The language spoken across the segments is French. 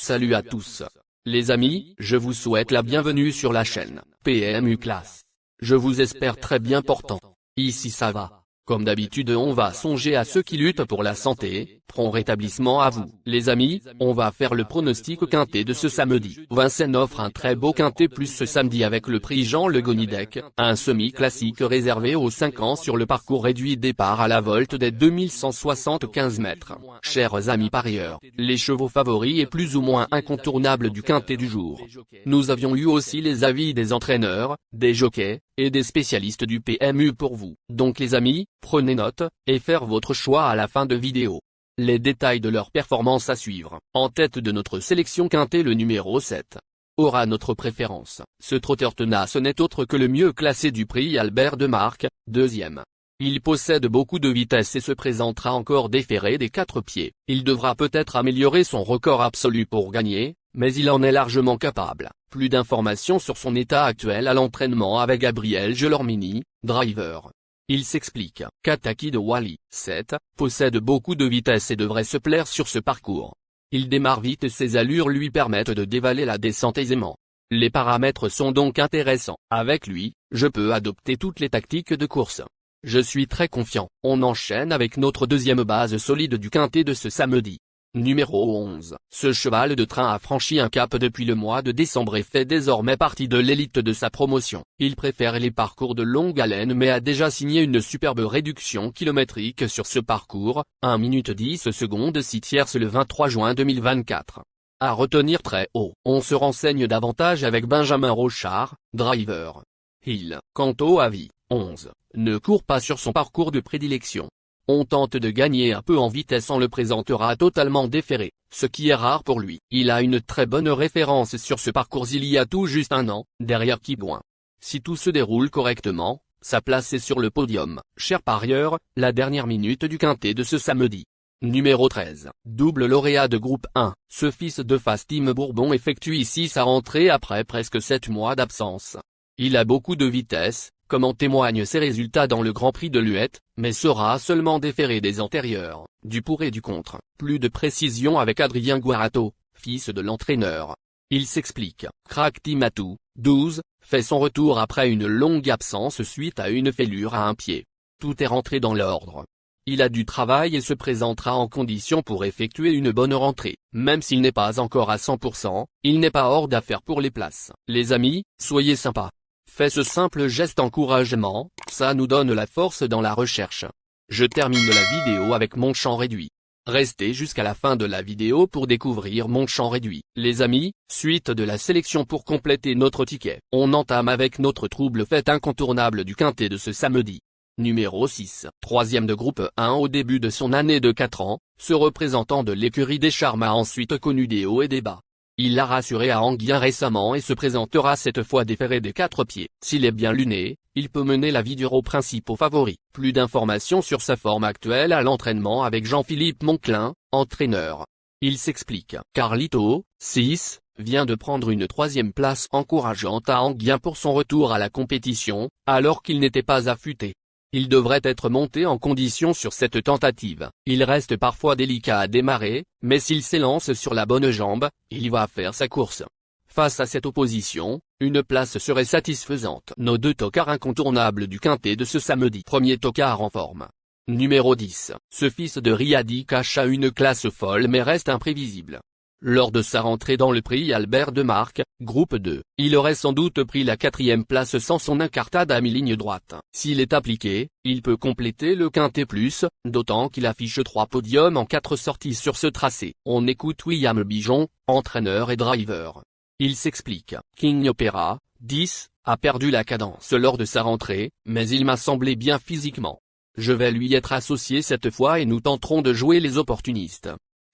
Salut à tous. Les amis, je vous souhaite la bienvenue sur la chaîne PMU Classe. Je vous espère très bien portant. Ici ça va. Comme d'habitude on va songer à ceux qui luttent pour la santé, prompt rétablissement à vous. Les amis, on va faire le pronostic quintet de ce samedi. Vincennes offre un très beau quintet plus ce samedi avec le prix Jean Le Gonidec, un semi-classique réservé aux 5 ans sur le parcours réduit départ à la volte des 2175 mètres. Chers amis parieurs, les chevaux favoris et plus ou moins incontournables du quintet du jour. Nous avions eu aussi les avis des entraîneurs, des jockeys, et des spécialistes du PMU pour vous. Donc les amis, prenez note, et faire votre choix à la fin de vidéo. Les détails de leur performance à suivre. En tête de notre sélection quintet le numéro 7. Aura notre préférence. Ce trotteur tenace n'est autre que le mieux classé du prix Albert de Marque, deuxième. Il possède beaucoup de vitesse et se présentera encore déféré des 4 pieds. Il devra peut-être améliorer son record absolu pour gagner, mais il en est largement capable. Plus d'informations sur son état actuel à l'entraînement avec Gabriel Gelormini, driver. Il s'explique. Kataki de Wally, 7, possède beaucoup de vitesse et devrait se plaire sur ce parcours. Il démarre vite et ses allures lui permettent de dévaler la descente aisément. Les paramètres sont donc intéressants. Avec lui, je peux adopter toutes les tactiques de course. Je suis très confiant. On enchaîne avec notre deuxième base solide du quintet de ce samedi. Numéro 11. Ce cheval de train a franchi un cap depuis le mois de décembre et fait désormais partie de l'élite de sa promotion. Il préfère les parcours de longue haleine mais a déjà signé une superbe réduction kilométrique sur ce parcours, 1 minute 10 secondes 6 tierces le 23 juin 2024. À retenir très haut. On se renseigne davantage avec Benjamin Rochard, driver. Il, quant au avis, 11, ne court pas sur son parcours de prédilection. On tente de gagner un peu en vitesse, on le présentera totalement déféré, ce qui est rare pour lui. Il a une très bonne référence sur ce parcours il y a tout juste 1 an, derrière Kibouin. Si tout se déroule correctement, sa place est sur le podium. Cher parieur, la dernière minute du quintet de ce samedi. Numéro 13. Double lauréat de groupe 1, ce fils de Fastime Bourbon effectue ici sa rentrée après presque 7 mois d'absence. Il a beaucoup de vitesse, comme en témoignent ses résultats dans le Grand Prix de Luette, mais sera seulement déféré des antérieurs, du pour et du contre. Plus de précision avec Adrien Guarato, fils de l'entraîneur. Il s'explique. Crack Timatou, 12, fait son retour après une longue absence suite à une fêlure à un pied. Tout est rentré dans l'ordre. Il a du travail et se présentera en condition pour effectuer une bonne rentrée. Même s'il n'est pas encore à 100%, il n'est pas hors d'affaire pour les places. Les amis, soyez sympas. Fais ce simple geste encouragement, ça nous donne la force dans la recherche. Je termine la vidéo avec mon champ réduit. Restez jusqu'à la fin de la vidéo pour découvrir mon champ réduit. Les amis, suite de la sélection pour compléter notre ticket. On entame avec notre trouble fête incontournable du quintet de ce samedi. Numéro 6. Troisième de groupe 1 au début de son année de 4 ans, ce représentant de l'écurie des Charmes a ensuite connu des hauts et des bas. Il l'a rassuré à Anguien récemment et se présentera cette fois déféré des 4 pieds. S'il est bien luné, il peut mener la vie dure aux principaux favoris. Plus d'informations sur sa forme actuelle à l'entraînement avec Jean-Philippe Monclin, entraîneur. Il s'explique. Carlito, 6, vient de prendre une 3e place encourageante à Anguien pour son retour à la compétition, alors qu'il n'était pas affûté. Il devrait être monté en condition sur cette tentative. Il reste parfois délicat à démarrer, mais s'il s'élance sur la bonne jambe, il va faire sa course. Face à cette opposition, une place serait satisfaisante. Nos 2 tocards incontournables du quintet de ce samedi. Premier tocard en forme. Numéro 10. Ce fils de Riadi cache à une classe folle mais reste imprévisible. Lors de sa rentrée dans le prix Albert de Marque, groupe 2, il aurait sans doute pris la 4e place sans son incartade à mi-ligne droite. S'il est appliqué, il peut compléter le quintet plus, d'autant qu'il affiche 3 podiums en 4 sorties sur ce tracé. On écoute William Bijon, entraîneur et driver. Il s'explique. King Opera, 10, a perdu la cadence lors de sa rentrée, mais il m'a semblé bien physiquement. Je vais lui être associé cette fois et nous tenterons de jouer les opportunistes.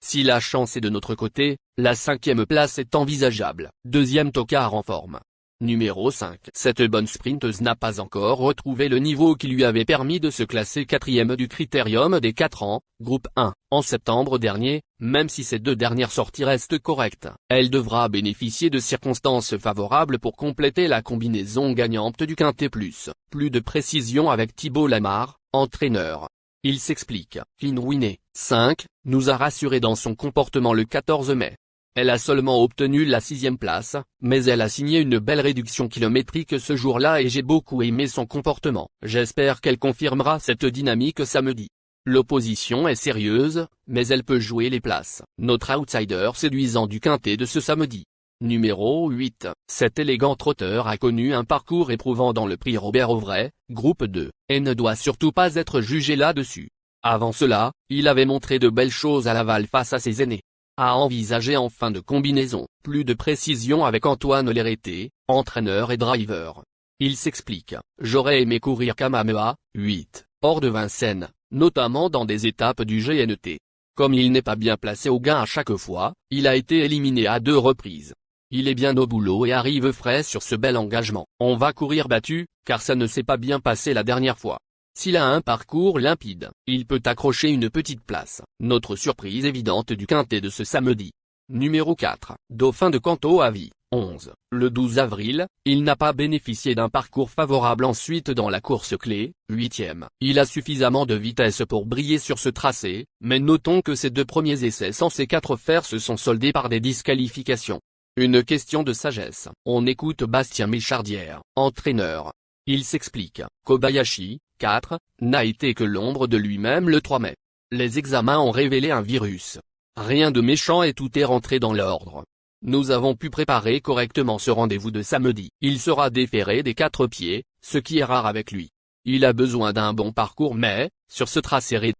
Si la chance est de notre côté, la 5e place est envisageable. Deuxième tocard en forme. Numéro 5. Cette bonne sprinteuse n'a pas encore retrouvé le niveau qui lui avait permis de se classer 4e du critérium des 4 ans, groupe 1, en septembre dernier, même si ces 2 dernières sorties restent correctes. Elle devra bénéficier de circonstances favorables pour compléter la combinaison gagnante du quintet plus. Plus de précision avec Thibault Lamarre, entraîneur. Il s'explique. Finwiné, 5, nous a rassuré dans son comportement le 14 mai. Elle a seulement obtenu la 6e place, mais elle a signé une belle réduction kilométrique ce jour-là et j'ai beaucoup aimé son comportement. J'espère qu'elle confirmera cette dynamique samedi. L'opposition est sérieuse, mais elle peut jouer les places. Notre outsider séduisant du quintet de ce samedi. Numéro 8. Cet élégant trotteur a connu un parcours éprouvant dans le prix Robert Auvray, groupe 2, et ne doit surtout pas être jugé là-dessus. Avant cela, il avait montré de belles choses à Laval face à ses aînés. À envisager en fin de combinaison, plus de précision avec Antoine Lérété, entraîneur et driver. Il s'explique, j'aurais aimé courir Kamehameha, 8, hors de Vincennes, notamment dans des étapes du GNT. Comme il n'est pas bien placé au gain à chaque fois, il a été éliminé à 2 reprises. Il est bien au boulot et arrive frais sur ce bel engagement. On va courir battu, car ça ne s'est pas bien passé la dernière fois. S'il a un parcours limpide, il peut accrocher une petite place. Notre surprise évidente du quintet de ce samedi. Numéro 4, Dauphin de Canto à vie, 11. Le 12 avril, il n'a pas bénéficié d'un parcours favorable ensuite dans la course clé, 8e. Il a suffisamment de vitesse pour briller sur ce tracé, mais notons que ses 2 premiers essais sans ses 4 fers se sont soldés par des disqualifications. Une question de sagesse. On écoute Bastien Michardière, entraîneur. Il s'explique, Kobayashi, 4, n'a été que l'ombre de lui-même le 3 mai. Les examens ont révélé un virus. Rien de méchant et tout est rentré dans l'ordre. Nous avons pu préparer correctement ce rendez-vous de samedi. Il sera déféré des 4 pieds, ce qui est rare avec lui. Il a besoin d'un bon parcours mais, sur ce tracé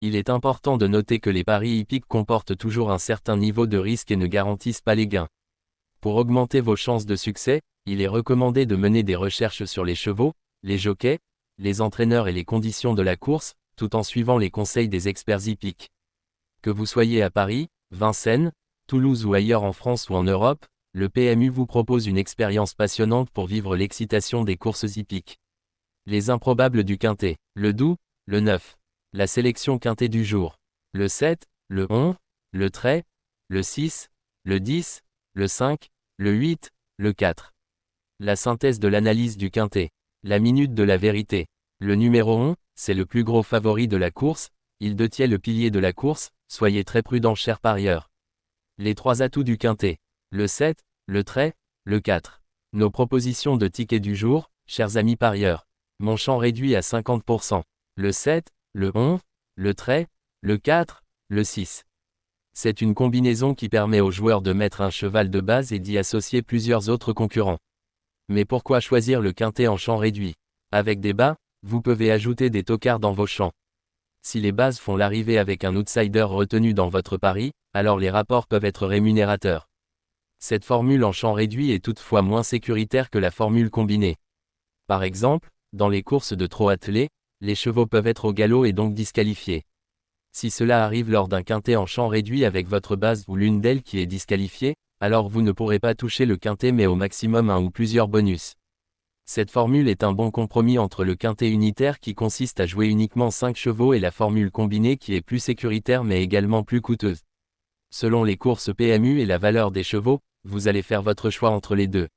Il est important de noter que les paris hippiques comportent toujours un certain niveau de risque et ne garantissent pas les gains. Pour augmenter vos chances de succès, il est recommandé de mener des recherches sur les chevaux, les jockeys, les entraîneurs et les conditions de la course, tout en suivant les conseils des experts hippiques. Que vous soyez à Paris, Vincennes, Toulouse ou ailleurs en France ou en Europe, le PMU vous propose une expérience passionnante pour vivre l'excitation des courses hippiques. Les improbables du quintet, le doux, le 9. La sélection quintet du jour. Le 7, le 11, le trait, le 6, le 10, le 5, le 8, le 4. La synthèse de l'analyse du quintet. La minute de la vérité. Le numéro 11, c'est le plus gros favori de la course, il détient le pilier de la course, soyez très prudents chers parieurs. Les 3 atouts du quintet. Le 7, le trait, le 4. Nos propositions de tickets du jour, chers amis parieurs. Mon champ réduit à 50%. Le 7, le 11, le trait, le 4, le 6. C'est une combinaison qui permet aux joueurs de mettre un cheval de base et d'y associer plusieurs autres concurrents. Mais pourquoi choisir le quintet en champ réduit? Avec des bas, vous pouvez ajouter des tocards dans vos champs. Si les bases font l'arrivée avec un outsider retenu dans votre pari, alors les rapports peuvent être rémunérateurs. Cette formule en champ réduit est toutefois moins sécuritaire que la formule combinée. Par exemple, dans les courses de trot attelé, les chevaux peuvent être au galop et donc disqualifiés. Si cela arrive lors d'un quintet en champ réduit avec votre base ou l'une d'elles qui est disqualifiée, alors vous ne pourrez pas toucher le quintet mais au maximum un ou plusieurs bonus. Cette formule est un bon compromis entre le quintet unitaire qui consiste à jouer uniquement 5 chevaux et la formule combinée qui est plus sécuritaire mais également plus coûteuse. Selon les courses PMU et la valeur des chevaux, vous allez faire votre choix entre les deux.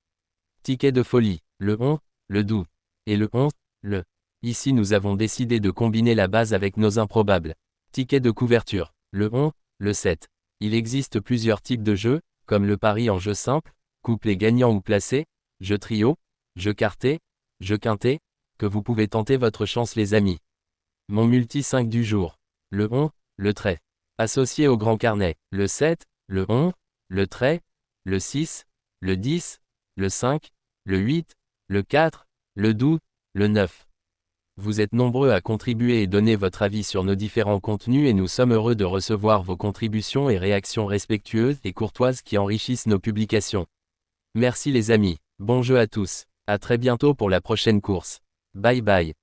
Ticket de folie, le 11, le doux, et le 11, le. Ici nous avons décidé de combiner la base avec nos improbables. Ticket de couverture, le 11, le 7. Il existe plusieurs types de jeux, comme le pari en jeu simple, couplet gagnant ou placé, jeu trio, jeu quarté, jeu quintet, que vous pouvez tenter votre chance les amis. Mon multi 5 du jour. Le 11, le trait. Associé au grand carnet, le 7, le 11, le trait, le 6, le 10, le 5, le 8, le 4, le 12, le 9. Vous êtes nombreux à contribuer et donner votre avis sur nos différents contenus et nous sommes heureux de recevoir vos contributions et réactions respectueuses et courtoises qui enrichissent nos publications. Merci les amis, bon jeu à tous, à très bientôt pour la prochaine course. Bye bye.